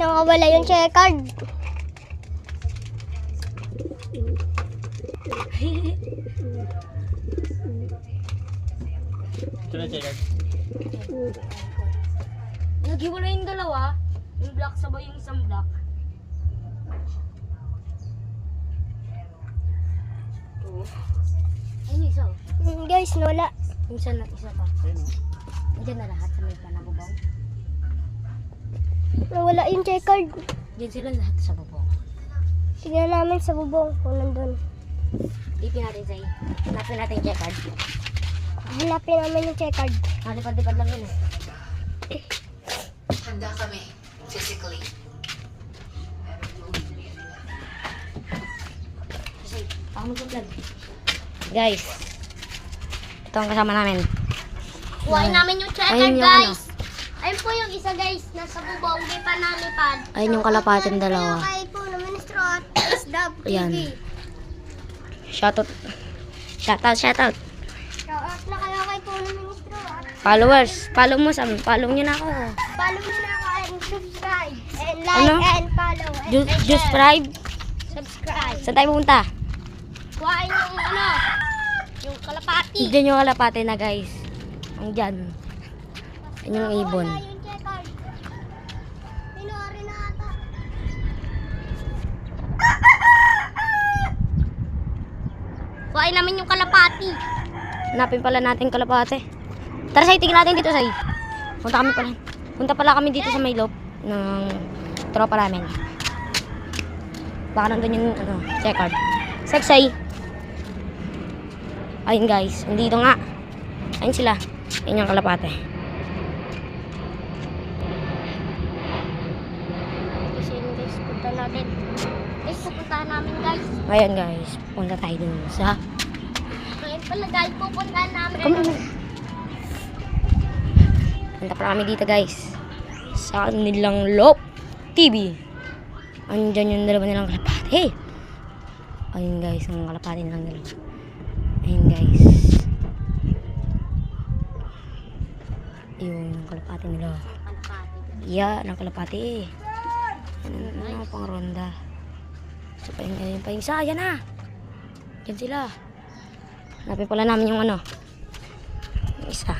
nakawala yung checkered. Ito na check. Naghiwala yung dalawa. Yung black sabay yung isang black. Oo. Ayun yung isa oh. Guys, wala. Yung isa pa. Diyan na lahat sa may panabubaw. Nawala yung checkered. Diyan sila lahat sa bubong. Tignan namin sa bubong kung nandun. Ipin natin sa'yo. Hanapin natin yung check-card. Hanapin namin yung checkered. Lipad-lipad lang yun eh. Handa kami, physically. Kasi, ako mag-vlog. Guys, ito ang kasama namin. Kuhain namin yung checkered, Ayun yung guys. Ayun po yung isa, guys. Nasa bubong. Hindi pa nalipad. Ayun yung kalapatin dalawa. Kaya po na ministro at SW TV. Ayan. Shoutout. Shoutout. Shoutout na kayo kay po na ministro at Followers. Follow mo sa amin. Follow nyo na ako. follow mo na ako and subscribe. And like Ano? and follow. And Just subscribe. subscribe. Saan tayo pupunta? Kuhain yung ano, yung kalapati. Diyan yung kalapate na guys. Ang dyan. Yan yung ibon. Wala yung checkered. Pinori na ata. Kuhain namin yung kalapati. Hanapin pala natin kalapate. Tara say, tingnan natin dito say. Punta pala kami dito sa may loob ng tropa namin. Baka nandun yung checkered. Say. Ayun guys, nandito nga. Ayun sila. Ayun yung kalapate. Kasi yun guys, punta natin. Guys, pupuntahan namin guys. Ngayon guys, punta tayo dun sa... Ngayon pala guys, pupuntahan namin. Punta pa kami dito guys. Sa nilang Lop TV. Andyan yung dalawa nilang kalapate. Ayun guys, ang kalapate nilang dalawa. Ayun guys. Yung kalapate nila. Yeah, ng kalapate. Ano pang ronda. So pa yung isa, yan na. Yan sila. Hanapin pala namin yung ano. Yung isa.